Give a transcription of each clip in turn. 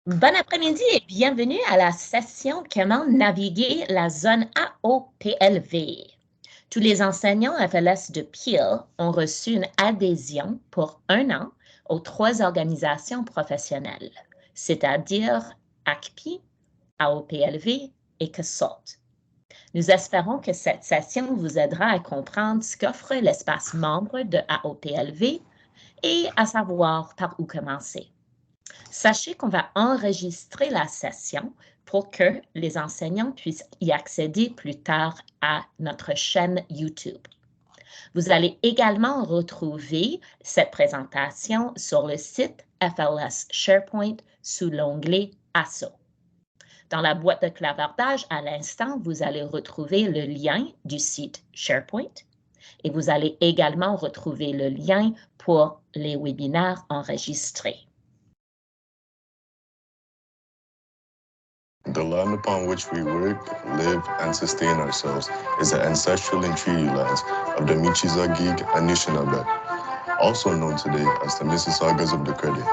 Bon après-midi et bienvenue à la session Comment naviguer la zone AOPLV. Tous les enseignants FLS de Peel ont reçu une adhésion pour 1 an aux 3 organisations professionnelles, c'est-à-dire ACPI, AOPLV et CASALT. Nous espérons que cette session vous aidera à comprendre ce qu'offre l'espace membre de AOPLV et à savoir par où commencer. Sachez qu'on va enregistrer la session pour que les enseignants puissent y accéder plus tard à notre chaîne YouTube. Vous allez également retrouver cette présentation sur le site FLS SharePoint sous l'onglet Asso. Dans la boîte de clavardage, à l'instant, vous allez retrouver le lien du site SharePoint et vous allez également retrouver le lien pour les webinaires enregistrés. The land upon which we work, live, and sustain ourselves is the ancestral and treaty lands of the Michizagig Anishinaabe, also known today as the Mississaugas of the Credit,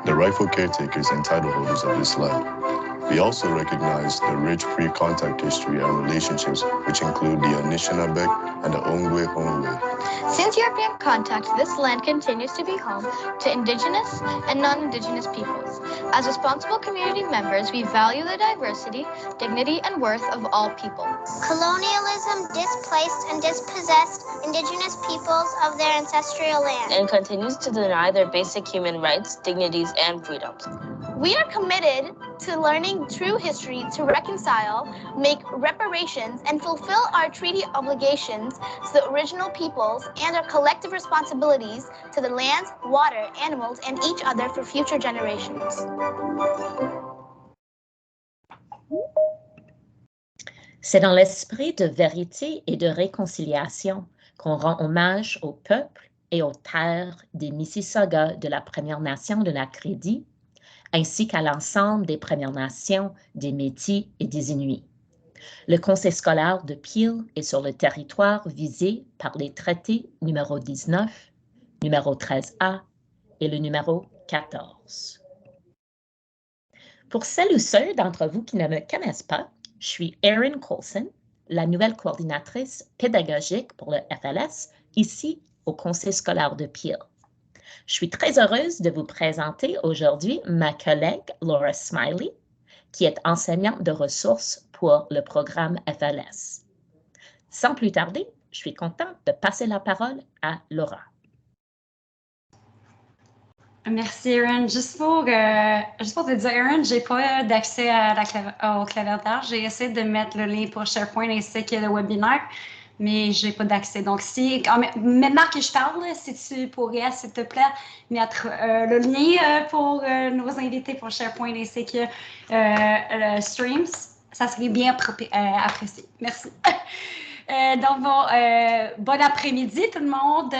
the rightful caretakers and title holders of this land. We also recognize the rich pre-contact history and relationships, which include the Anishinaabe and the Ongwe Ongwe. Since European contact, this land continues to be home to Indigenous and non-Indigenous peoples. As responsible community members, we value the diversity, dignity, and worth of all people. Colonialism displaced and dispossessed Indigenous peoples of their ancestral land and continues to deny their basic human rights, dignities, and freedoms. We are committed to learning true history to reconcile, make reparations, and fulfill our treaty obligations to the original peoples and our collective responsibilities to the lands, water, animals, and each other for future generations. C'est dans l'esprit de vérité et de réconciliation qu'on rend hommage au peuple et aux terres des Mississaugas de la Première Nation de la Crédit, ainsi qu'à l'ensemble des Premières Nations, des Métis et des Inuits. Le Conseil scolaire de Peel est sur le territoire visé par les traités numéro 19, numéro 13A et le numéro 14. Pour celles ou ceux d'entre vous qui ne me connaissent pas, je suis Erin Coulson, la nouvelle coordinatrice pédagogique pour le FLS, ici au Conseil scolaire de Peel. Je suis très heureuse de vous présenter aujourd'hui ma collègue Laura Smiley, qui est enseignante de ressources pour le programme FLS. Sans plus tarder, je suis contente de passer la parole à Laura. Merci, Erin. Juste pour te dire, Erin, j'ai pas d'accès au clavardage. J'ai essayé de mettre le lien pour SharePoint ainsi que le webinaire, mais j'ai pas d'accès. Donc, maintenant que je parle, si tu pourrais, s'il te plaît, mettre le lien pour nos invités pour SharePoint ainsi que le Streams, ça serait bien apprécié. Merci. Bon après-midi, tout le monde.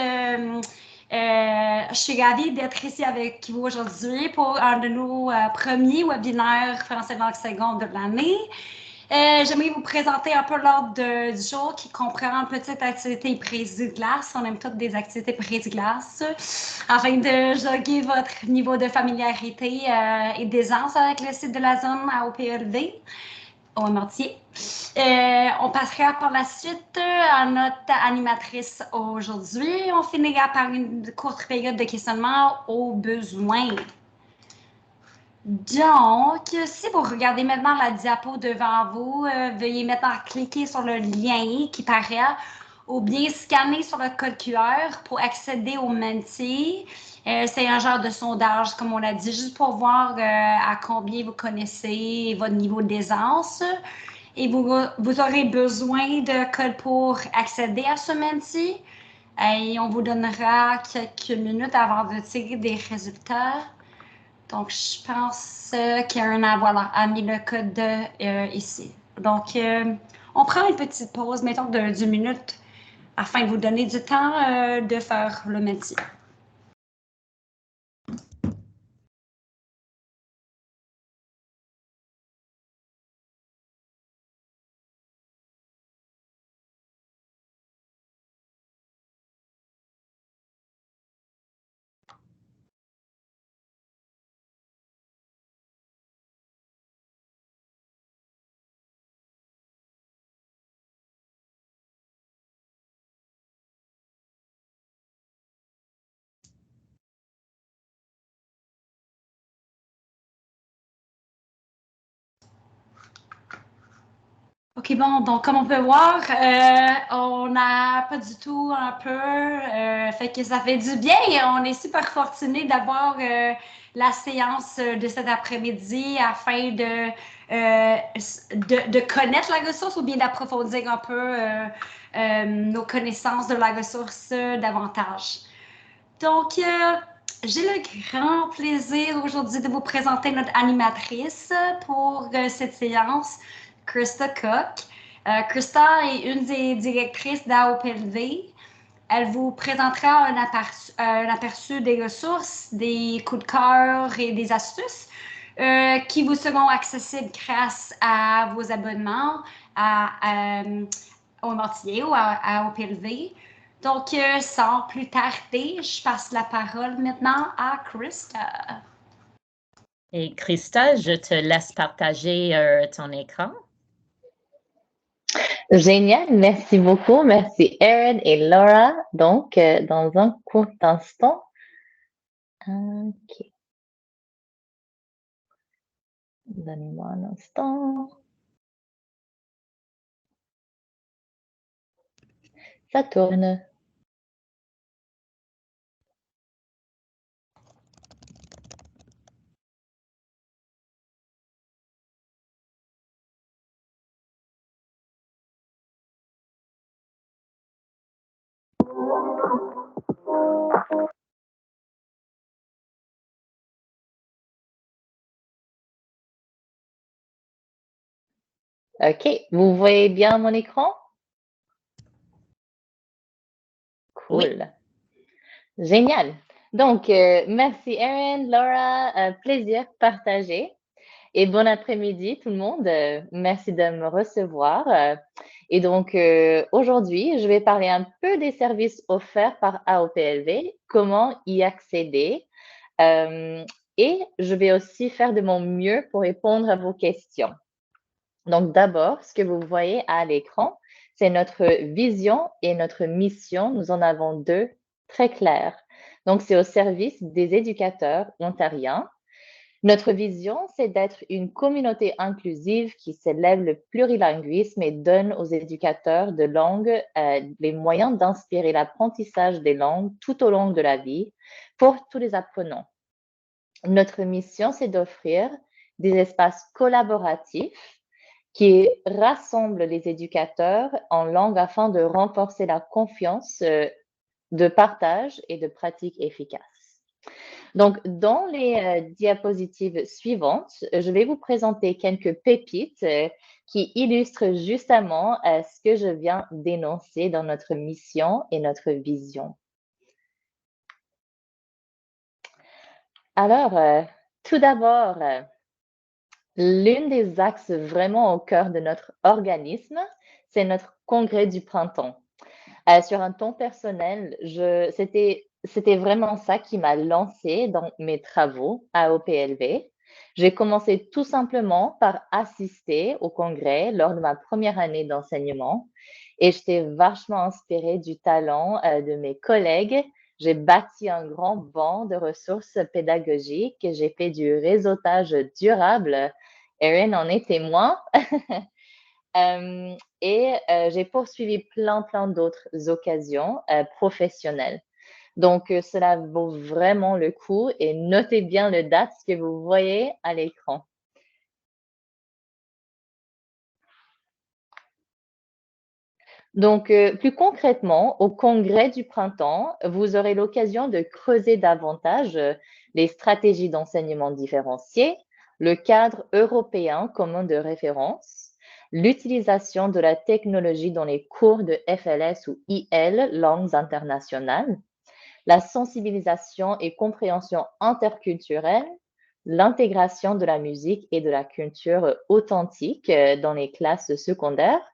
Je suis ravie d'être ici avec vous aujourd'hui pour un de nos premiers webinaires français langue seconde de l'année. J'aimerais vous présenter un peu l'ordre du jour qui comprend une petite activité brise-glace. On aime toutes des activités brise-glace afin de jauger votre niveau de familiarité et d'aisance avec le site de la zone AOPLV. Au mortier. On passera par la suite à notre animatrice aujourd'hui. On finira par une courte période de questionnement au besoin. Donc, si vous regardez maintenant la diapo devant vous, veuillez maintenant cliquer sur le lien qui paraît ou bien scanner sur le code QR pour accéder au Menti. C'est un genre de sondage, comme on l'a dit, juste pour voir à combien vous connaissez votre niveau d'aisance. Et vous aurez besoin de code pour accéder à ce Menti. Et on vous donnera quelques minutes avant de tirer des résultats. Donc, je pense qu'Erin a mis le code ici. Donc, on prend une petite pause, mettons de 10 minutes, afin de vous donner du temps de faire le métier. OK, bon, donc comme on peut voir, on n'a pas du tout un peu, fait que ça fait du bien. On est super fortunés d'avoir la séance de cet après-midi afin de connaître la ressource ou bien d'approfondir un peu nos connaissances de la ressource davantage. Donc, j'ai le grand plaisir aujourd'hui de vous présenter notre animatrice pour cette séance, Krista Cook. Krista est une des directrices d'AOPLV. Elle vous présentera un aperçu des ressources, des coups de cœur et des astuces qui vous seront accessibles grâce à vos abonnements au Mortier ou à AOPLV. Donc, sans plus tarder, je passe la parole maintenant à Krista. Et Krista, je te laisse partager ton écran. Génial, merci beaucoup. Merci Erin et Laura. Donc, dans un court instant. OK. Donnez-moi un instant. Ça tourne. OK, vous voyez bien mon écran? Cool. Oui. Génial. Donc, merci Erin, Laura, plaisir partagé. Et bon après-midi tout le monde. Merci de me recevoir. Et donc, aujourd'hui, je vais parler un peu des services offerts par AOPLV, comment y accéder. Et je vais aussi faire de mon mieux pour répondre à vos questions. Donc, d'abord, ce que vous voyez à l'écran, c'est notre vision et notre mission. Nous en avons deux très claires. Donc, c'est au service des éducateurs ontariens. Notre vision, c'est d'être une communauté inclusive qui célèbre le plurilinguisme et donne aux éducateurs de langue les moyens d'inspirer l'apprentissage des langues tout au long de la vie pour tous les apprenants. Notre mission, c'est d'offrir des espaces collaboratifs qui rassemblent les éducateurs en langue afin de renforcer la confiance de partage et de pratique efficace. Donc, dans les diapositives suivantes, je vais vous présenter quelques pépites qui illustrent justement ce que je viens d'énoncer dans notre mission et notre vision. Alors, tout d'abord, l'une des axes vraiment au cœur de notre organisme, c'est notre congrès du printemps. Sur un ton personnel, c'était vraiment ça qui m'a lancée dans mes travaux à OPLV. J'ai commencé tout simplement par assister au congrès lors de ma première année d'enseignement et j'étais vachement inspirée du talent de mes collègues. J'ai bâti un grand banc de ressources pédagogiques, j'ai fait du réseautage durable. Erin en est témoin. Et j'ai poursuivi plein d'autres occasions professionnelles. Donc, cela vaut vraiment le coup et notez bien le date que vous voyez à l'écran. Donc, plus concrètement, au congrès du printemps, vous aurez l'occasion de creuser davantage les stratégies d'enseignement différenciées, le cadre européen commun de référence, l'utilisation de la technologie dans les cours de FLS ou IL, langues internationales, la sensibilisation et compréhension interculturelle, l'intégration de la musique et de la culture authentique dans les classes secondaires,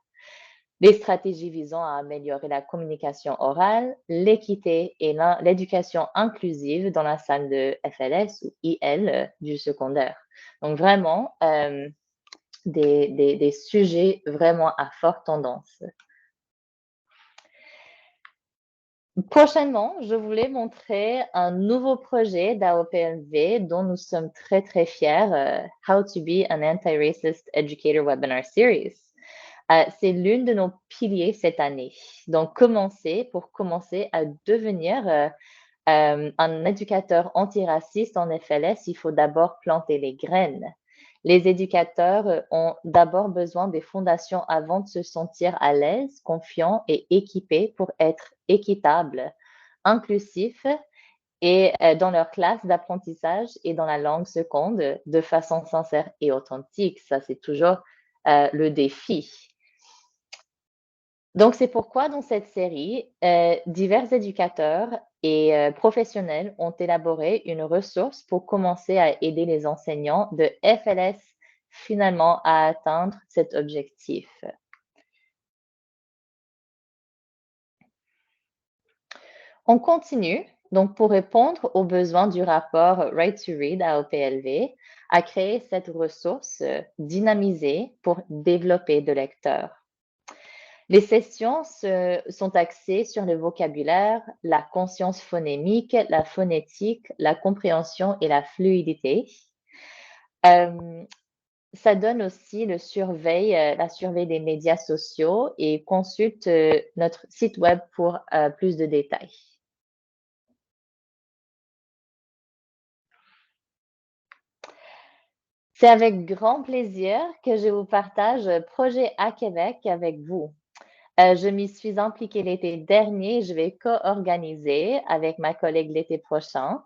les stratégies visant à améliorer la communication orale, l'équité et l'éducation inclusive dans la salle de FLS ou IL du secondaire. Donc vraiment, des sujets vraiment à forte tendance. Prochainement, je voulais montrer un nouveau projet d'AOPLV dont nous sommes très fiers, How to be an Anti-Racist Educator Webinar Series. C'est l'une de nos piliers cette année. Donc, pour commencer à devenir un éducateur antiraciste en FLS, il faut d'abord planter les graines. Les éducateurs ont d'abord besoin des fondations avant de se sentir à l'aise, confiants et équipés pour être équitables, inclusifs et dans leur classe d'apprentissage et dans la langue seconde de façon sincère et authentique. Ça, c'est toujours le défi. Donc, c'est pourquoi dans cette série, divers éducateurs et professionnels ont élaboré une ressource pour commencer à aider les enseignants de FLS finalement à atteindre cet objectif. On continue donc pour répondre aux besoins du rapport Right to Read à OPLV, à créer cette ressource dynamisée pour développer de lecteurs. Les sessions sont axées sur le vocabulaire, la conscience phonémique, la phonétique, la compréhension et la fluidité. Ça donne aussi la surveille des médias sociaux et consulte notre site web pour plus de détails. C'est avec grand plaisir que je vous partage Projet à Québec avec vous. Je m'y suis impliquée l'été dernier. Je vais co-organiser avec ma collègue l'été prochain.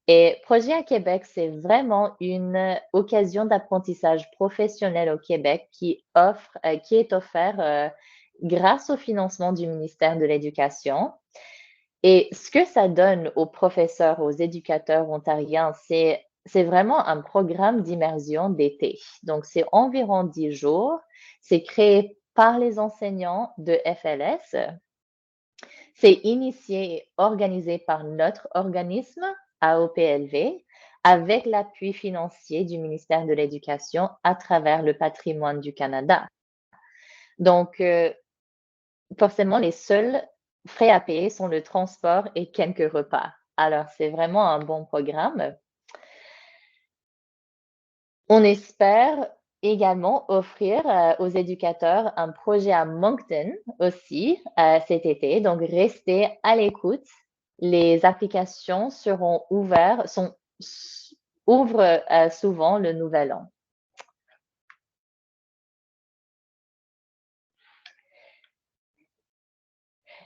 Et Projet à Québec, c'est vraiment une occasion d'apprentissage professionnel au Québec qui est offert grâce au financement du ministère de l'Éducation. Et ce que ça donne aux professeurs, aux éducateurs ontariens, c'est vraiment un programme d'immersion d'été. Donc, c'est environ 10 jours. C'est créé par les enseignants de FLS. C'est initié et organisé par notre organisme, AOPLV, avec l'appui financier du ministère de l'Éducation à travers le patrimoine du Canada. Donc, forcément, les seuls frais à payer sont le transport et quelques repas. Alors, c'est vraiment un bon programme. On espère également offrir aux éducateurs un projet à Moncton aussi cet été. Donc, restez à l'écoute. Les applications ouvrent souvent le nouvel an.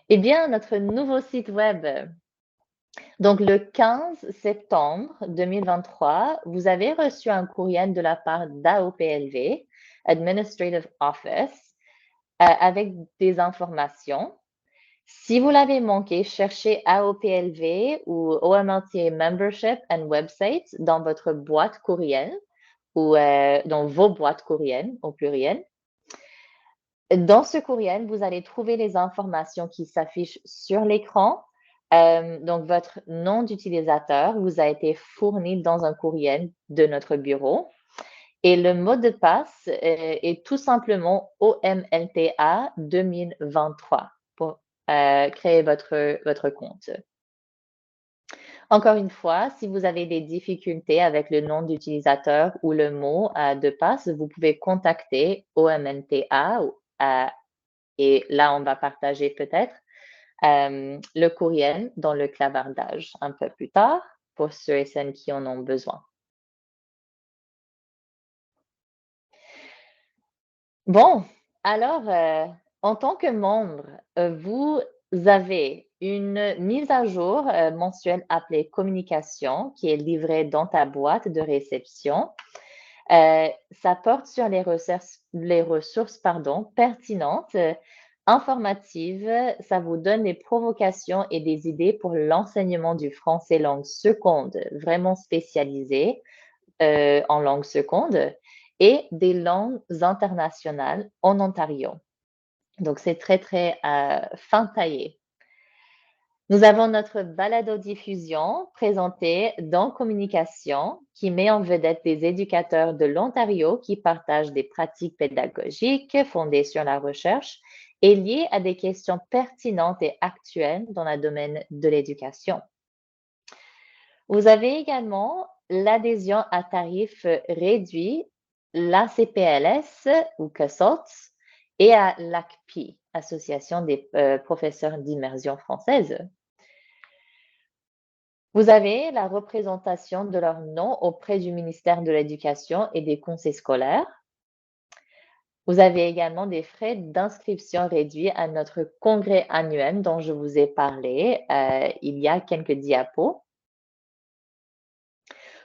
Eh bien, notre nouveau site web. Donc, le 15 septembre 2023, vous avez reçu un courriel de la part d'AOPLV, Administrative Office, avec des informations. Si vous l'avez manqué, cherchez AOPLV ou OMLTA Membership and Website dans votre boîte courriel ou dans vos boîtes courriel au pluriel. Dans ce courriel, vous allez trouver les informations qui s'affichent sur l'écran. Donc, votre nom d'utilisateur vous a été fourni dans un courriel de notre bureau. Et le mot de passe est tout simplement OMLTA 2023 pour créer votre compte. Encore une fois, si vous avez des difficultés avec le nom d'utilisateur ou le mot de passe, vous pouvez contacter OMLTA et là, on va partager peut-être le courriel dans le clavardage un peu plus tard pour ceux et celles qui en ont besoin. Bon, alors, en tant que membre, vous avez une mise à jour mensuelle appelée communication qui est livrée dans ta boîte de réception. Ça porte sur les ressources pertinentes, informatives. Ça vous donne des provocations et des idées pour l'enseignement du français langue seconde, vraiment spécialisé en langue seconde, et des langues internationales en Ontario. Donc, c'est très, très fin taillé. Nous avons notre balado-diffusion présentée dans Communication qui met en vedette des éducateurs de l'Ontario qui partagent des pratiques pédagogiques fondées sur la recherche et liées à des questions pertinentes et actuelles dans le domaine de l'éducation. Vous avez également l'adhésion à tarif réduit, l'ACPLS ou CASOLT, et à l'ACPI, Association des professeurs d'immersion française. Vous avez la représentation de leur nom auprès du ministère de l'Éducation et des conseils scolaires. Vous avez également des frais d'inscription réduits à notre congrès annuel dont je vous ai parlé il y a quelques diapos.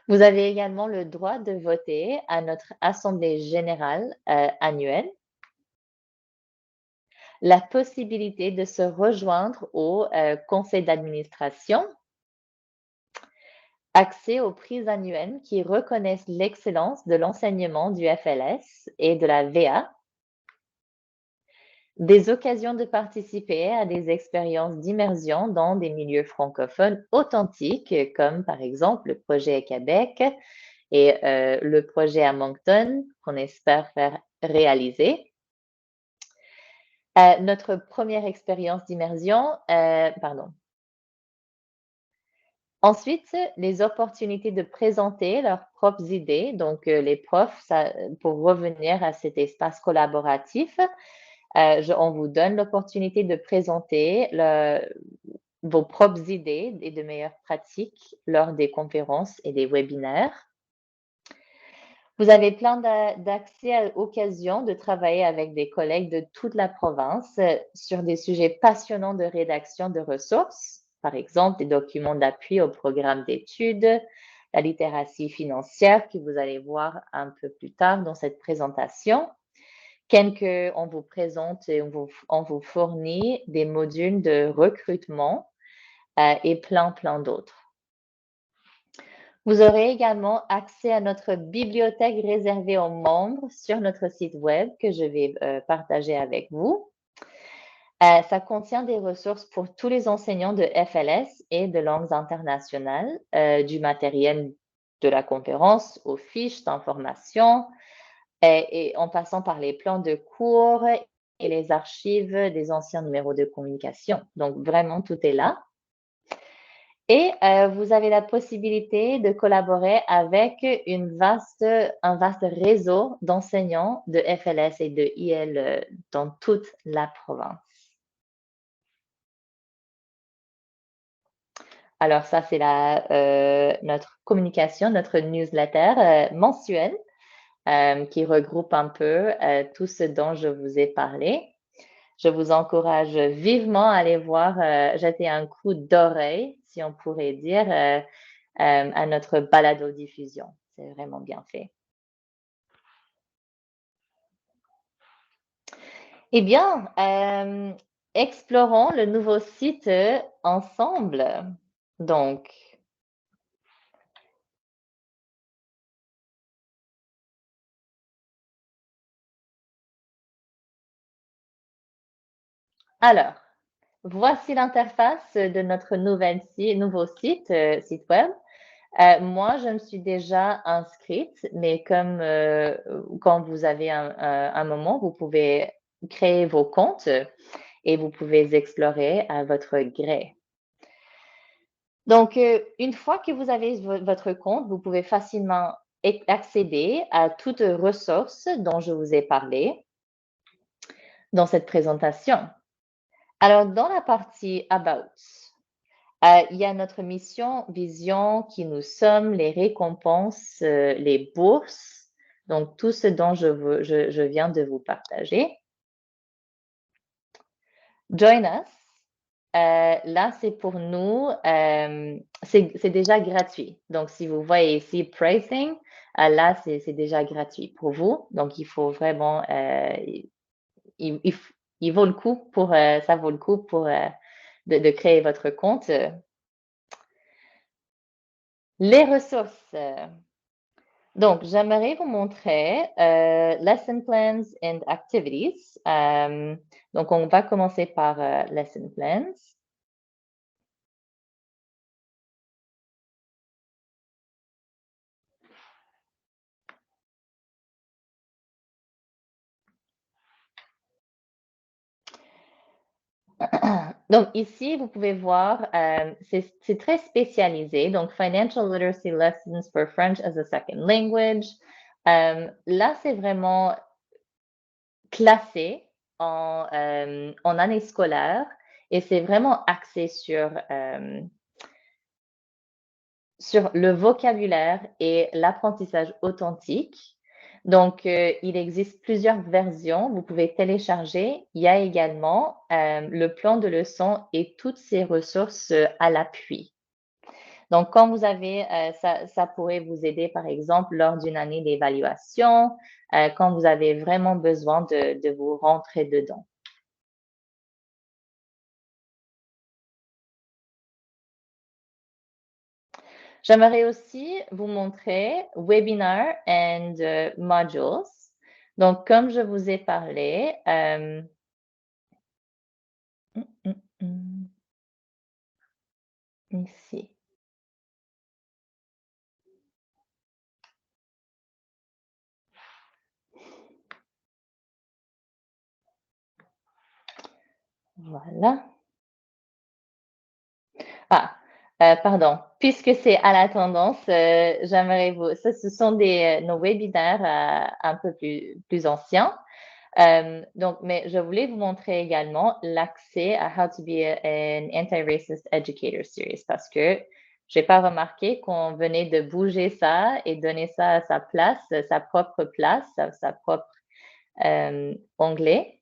Vous avez également le droit de voter à notre assemblée générale annuelle, la possibilité de se rejoindre au conseil d'administration, accès aux prix annuels qui reconnaissent l'excellence de l'enseignement du FLS et de la VA, des occasions de participer à des expériences d'immersion dans des milieux francophones authentiques, comme par exemple le projet à Québec et le projet à Moncton, qu'on espère faire réaliser. Notre première expérience d'immersion, Ensuite, les opportunités de présenter leurs propres idées. Donc, les profs, pour revenir à cet espace collaboratif, on vous donne l'opportunité de présenter vos propres idées et de meilleures pratiques lors des conférences et des webinaires. Vous avez plein d'accès à l'occasion de travailler avec des collègues de toute la province sur des sujets passionnants de rédaction de ressources, par exemple des documents d'appui au programme d'études, la littératie financière que vous allez voir un peu plus tard dans cette présentation. On vous présente et on vous fournit des modules de recrutement et plein d'autres. Vous aurez également accès à notre bibliothèque réservée aux membres sur notre site web que je vais partager avec vous. Ça contient des ressources pour tous les enseignants de FLS et de langues internationales, du matériel de la conférence aux fiches d'information et en passant par les plans de cours et les archives des anciens numéros de communication. Donc, vraiment, tout est là. Et vous avez la possibilité de collaborer avec un vaste réseau d'enseignants de FLS et de IL dans toute la province. Alors ça, c'est notre communication, notre newsletter mensuelle qui regroupe un peu tout ce dont je vous ai parlé. Je vous encourage vivement à aller voir, jeter un coup d'oreille, si on pourrait dire, à notre balado-diffusion. C'est vraiment bien fait. Eh bien, explorons le nouveau site ensemble. Donc, alors, voici l'interface de notre nouveau site web. Moi, je me suis déjà inscrite, mais comme quand vous avez un moment, vous pouvez créer vos comptes et vous pouvez explorer à votre gré. Donc, une fois que vous avez votre compte, vous pouvez facilement accéder à toutes les ressources dont je vous ai parlé dans cette présentation. Alors, dans la partie About, il y a notre mission, vision, qui nous sommes, les récompenses, les bourses, donc tout ce dont je viens de vous partager. Join Us, là, c'est pour nous, c'est déjà gratuit. Donc, si vous voyez ici Pricing, là, c'est déjà gratuit pour vous. Donc, il faut vraiment, il vaut le coup ça vaut le coup pour de créer votre compte. Les ressources. Donc, j'aimerais vous montrer Lesson Plans and Activities. Donc, on va commencer par Lesson Plans. Donc, ici, vous pouvez voir, c'est très spécialisé. Donc, Financial Literacy Lessons for French as a Second Language. Là, c'est vraiment classé en année scolaire et c'est vraiment axé sur le vocabulaire et l'apprentissage authentique. Donc, il existe plusieurs versions. Vous pouvez télécharger. Il y a également le plan de leçon et toutes ces ressources à l'appui. Donc, quand vous avez, ça pourrait vous aider, par exemple, lors d'une année d'évaluation, quand vous avez vraiment besoin de vous rentrer dedans. J'aimerais aussi vous montrer Webinar and Modules. Donc, comme je vous ai parlé, ici. Voilà. Ah, pardon. Puisque c'est à la tendance, j'aimerais vous... ce sont nos webinaires un peu plus anciens. Donc, mais je voulais vous montrer également l'accès à How to be an Anti-Racist Educator Series parce que j'ai pas remarqué qu'on venait de bouger ça et donner ça à sa place, sa propre place, sa propre onglet.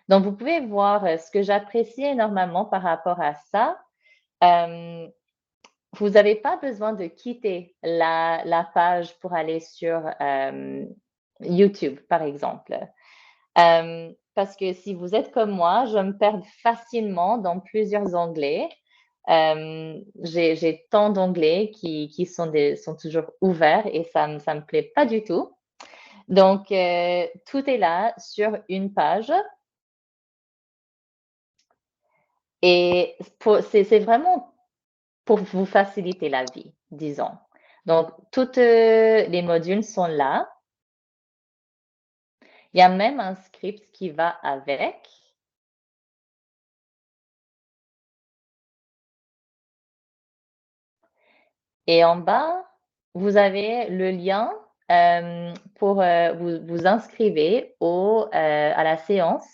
Donc, vous pouvez voir ce que j'apprécie énormément par rapport à ça. Vous n'avez pas besoin de quitter la page pour aller sur YouTube, par exemple. Parce que si vous êtes comme moi, je me perds facilement dans plusieurs onglets. J'ai tant d'onglets qui sont toujours ouverts et ça me plaît pas du tout. Donc, tout est là sur une page. Et c'est vraiment pour vous faciliter la vie, disons. Donc, tous les modules sont là. Il y a même un script qui va avec. Et en bas, vous avez le lien pour vous inscrivez à la séance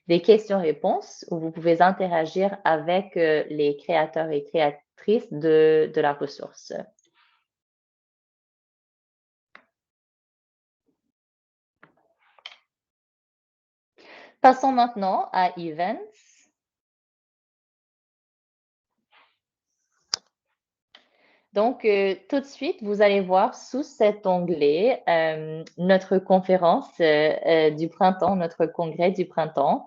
des questions-réponses où vous pouvez interagir avec les créateurs et créatrices de la ressource. Passons maintenant à Events. Donc, tout de suite, vous allez voir sous cet onglet notre conférence du printemps, notre congrès du printemps.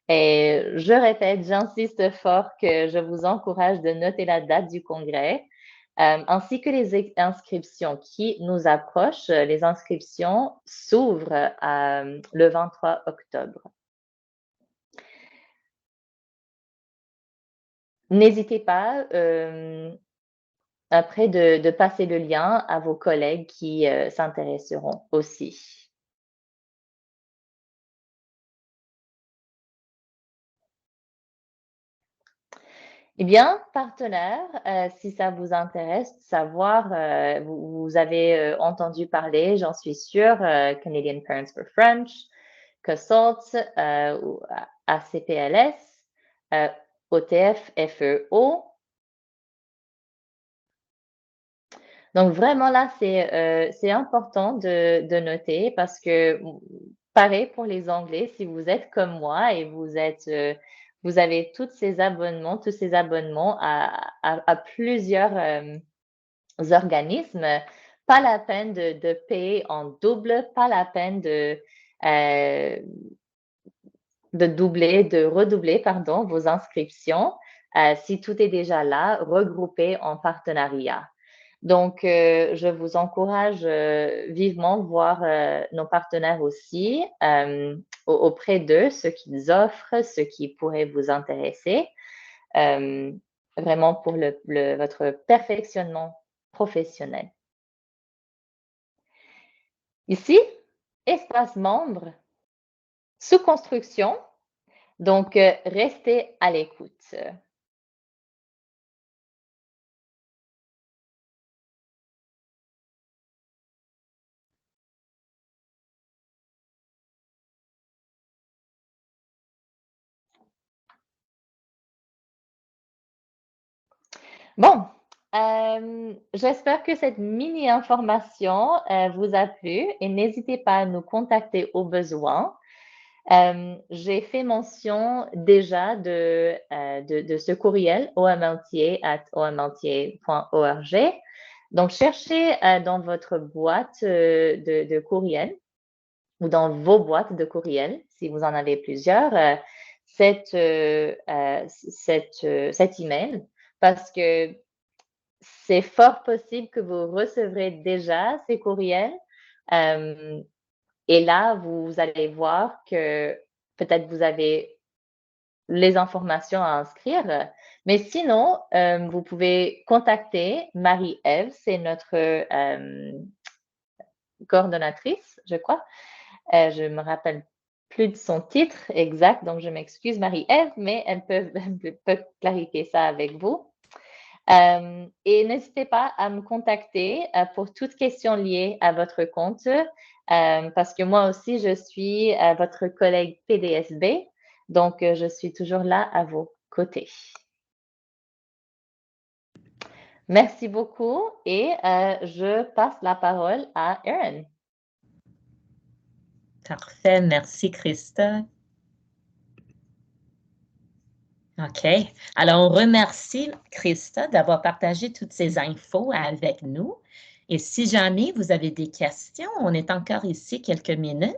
Et je répète, j'insiste fort que je vous encourage de noter la date du congrès, ainsi que les inscriptions qui nous approchent. Les inscriptions s'ouvrent le 23 octobre. N'hésitez pas après de passer le lien à vos collègues qui s'intéresseront aussi. Eh bien, partenaires, si ça vous intéresse de savoir, vous avez entendu parler, j'en suis sûre, Canadian Parents for French, COSALT, ou ACPLS, OTF, FEO. Donc, vraiment là, c'est important de noter parce que, pareil pour les Anglais, si vous êtes comme moi et vous avez tous ces abonnements à plusieurs organismes, pas la peine de payer en double, pas la peine de redoubler, pardon, vos inscriptions. Si tout est déjà là, regroupé en partenariat. Donc, je vous encourage vivement de voir nos partenaires aussi auprès d'eux, ce qu'ils offrent, ce qui pourrait vous intéresser, vraiment pour votre perfectionnement professionnel. Ici, espace membre, sous construction, donc restez à l'écoute. Bon, j'espère que cette mini-information vous a plu et n'hésitez pas à nous contacter au besoin. J'ai fait mention déjà de ce courriel omlta@omlta.org. Donc, cherchez dans votre boîte de courriel ou dans vos boîtes de courriel, si vous en avez plusieurs, cet email, parce que c'est fort possible que vous recevrez déjà ces courriels. Et là, vous allez voir que peut-être vous avez les informations à inscrire. Mais sinon, vous pouvez contacter Marie-Ève, c'est notre coordonnatrice, je crois. Je me rappelle plus de son titre exact, donc je m'excuse Marie-Ève, mais elle peut clarifier ça avec vous. Et n'hésitez pas à me contacter pour toute question liée à votre compte, parce que moi aussi, je suis votre collègue PDSB, donc je suis toujours là à vos côtés. Merci beaucoup et je passe la parole à Erin. Parfait, merci Christa. OK. Alors, on remercie Christa d'avoir partagé toutes ces infos avec nous. Et si jamais vous avez des questions, on est encore ici quelques minutes.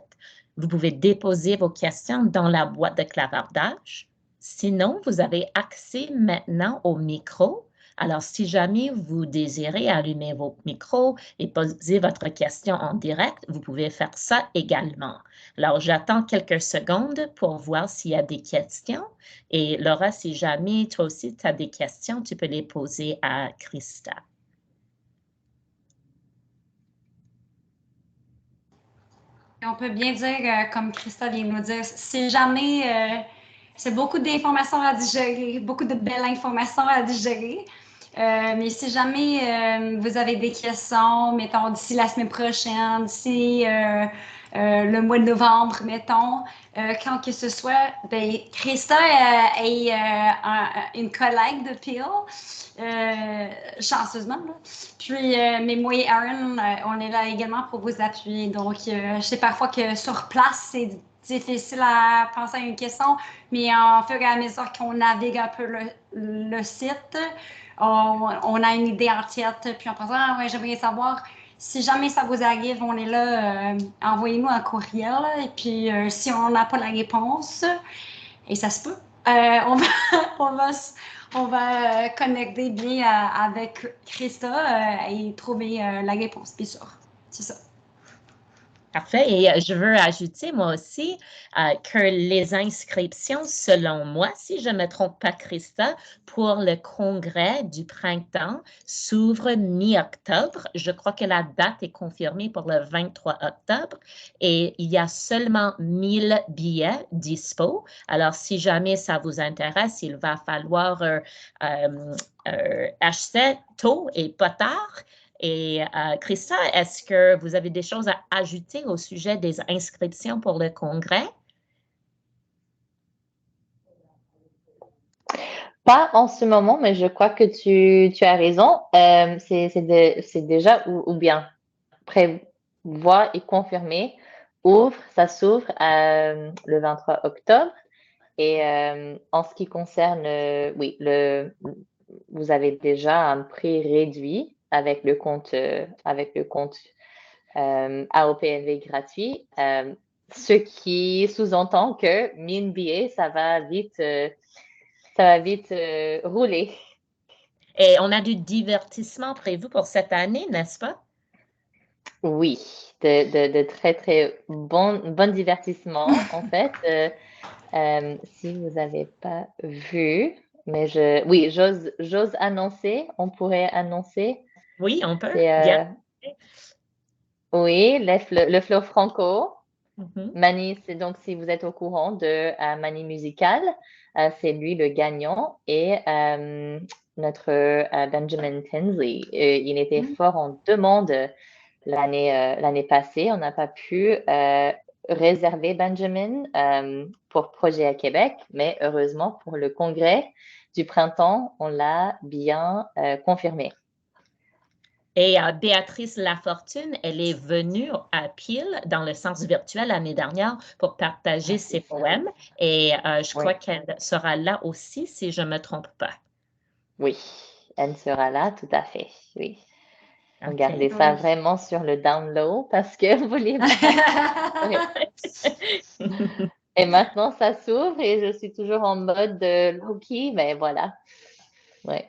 Vous pouvez déposer vos questions dans la boîte de clavardage. Sinon, vous avez accès maintenant au micro. Alors, si jamais vous désirez allumer vos micros et poser votre question en direct, vous pouvez faire ça également. Alors, j'attends quelques secondes pour voir s'il y a des questions. Et Laura, si jamais toi aussi tu as des questions, tu peux les poser à Christa. On peut bien dire, comme Christa vient de nous dire, si jamais c'est beaucoup d'informations à digérer, beaucoup de belles informations à digérer. Mais si jamais vous avez des questions, mettons d'ici la semaine prochaine, d'ici le mois de novembre, mettons, quand que ce soit, ben, Christa est une collègue de Peel, chanceusement. Là. Puis, mais moi et Aaron, on est là également pour vous appuyer. Donc, je sais parfois que sur place, c'est difficile à penser à une question, mais en fur et à mesure qu'on navigue un peu le site, on a une idée en tête, puis on pense, ah ouais, j'aimerais savoir. Si jamais ça vous arrive, on est là, envoyez-nous un courriel, et puis si on n'a pas la réponse, et ça se peut, on va connecter bien avec Christa et trouver la réponse, bien sûr. C'est ça. Parfait. Et je veux ajouter, moi aussi, que les inscriptions, selon moi, si je ne me trompe pas, Christa, pour le congrès du printemps s'ouvrent mi-octobre. Je crois que la date est confirmée pour le 23 octobre et il y a seulement 1000 billets dispo. Alors, si jamais ça vous intéresse, il va falloir acheter tôt et pas tard. Et Christa, est-ce que vous avez des choses à ajouter au sujet des inscriptions pour le congrès? Pas en ce moment, mais je crois que tu as raison. C'est déjà ou bien prévoit et confirmé. Ça s'ouvre le 23 octobre. Et en ce qui concerne, oui, vous avez déjà un prix réduit avec le compte AOPNV gratuit, ce qui sous-entend que 1000 billets, ça va vite rouler. Et on a du divertissement prévu pour cette année, n'est-ce pas? Oui, de très, très bon divertissement, en fait. Si vous n'avez pas vu, mais oui, j'ose annoncer, on pourrait annoncer. Oui, on peut. Oui, le Fleur Franco. Mm-hmm. Mani, c'est donc si vous êtes au courant de Mani Musical, c'est lui le gagnant et notre Benjamin Tinsley, il était fort en demande l'année passée. On n'a pas pu réservé, Benjamin, pour Projet à Québec, mais heureusement pour le congrès du printemps, on l'a bien confirmé. Et Béatrice Lafortune, elle est venue à Peel dans le sens virtuel l'année dernière pour partager ses poèmes. Et je crois qu'elle sera là aussi, si je ne me trompe pas. Oui, elle sera là, tout à fait, oui. Okay. Regardez ça vraiment sur le down low parce que vous voulez Et maintenant, ça s'ouvre et je suis toujours en mode low-key, mais voilà. Ouais.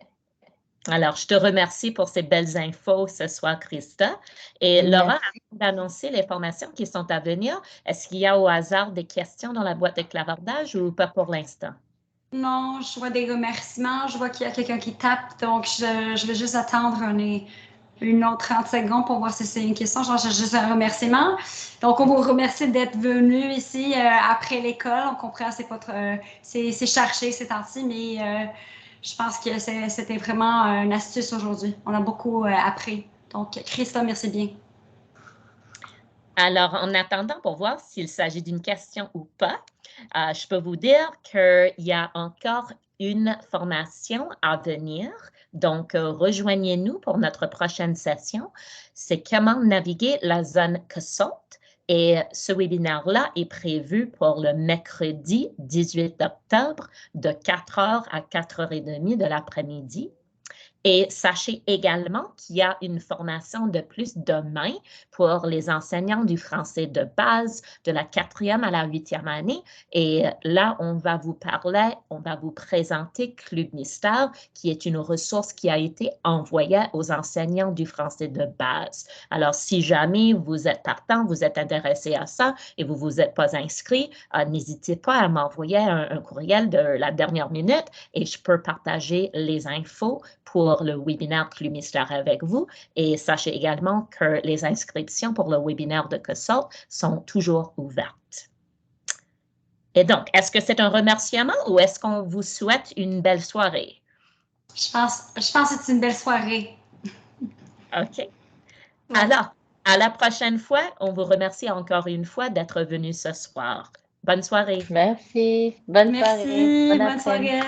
Alors, je te remercie pour ces belles infos ce soir, Christa. Et Laura, avant d'annoncer les formations qui sont à venir, est-ce qu'il y a au hasard des questions dans la boîte de clavardage ou pas pour l'instant? Non, je vois des remerciements. Je vois qu'il y a quelqu'un qui tape, donc je vais juste attendre une autre 30 secondes pour voir si c'est une question. Genre, j'ai juste un remerciement. Donc, on vous remercie d'être venu ici après l'école. On comprend que c'est cherché ces temps-ci, mais je pense que c'était vraiment une astuce aujourd'hui. On a beaucoup appris. Donc, Christa, merci bien. Alors, en attendant pour voir s'il s'agit d'une question ou pas, je peux vous dire qu'il y a encore une formation à venir. Donc, rejoignez-nous pour notre prochaine session. C'est comment naviguer la zone COSALT. Et ce webinaire-là est prévu pour le mercredi 18 octobre de 4h à 4h30 de l'après-midi. Et sachez également qu'il y a une formation de plus demain pour les enseignants du français de base de la 4e à la 8e année. Et là, on va vous présenter Club Mystère, qui est une ressource qui a été envoyée aux enseignants du français de base. Alors, si jamais vous êtes partant, vous êtes intéressé à ça et vous ne vous êtes pas inscrit, n'hésitez pas à m'envoyer un courriel de la dernière minute et je peux partager les infos pour le webinaire Club Mystère avec vous. Et sachez également que les inscriptions pour le webinaire de COSALT sont toujours ouvertes. Et donc, est-ce que c'est un remerciement ou est-ce qu'on vous souhaite une belle soirée? Je pense que c'est une belle soirée. OK. Ouais. Alors, à la prochaine fois, on vous remercie encore une fois d'être venu ce soir. Bonne soirée. Merci. Bonne soirée. Bonne soirée.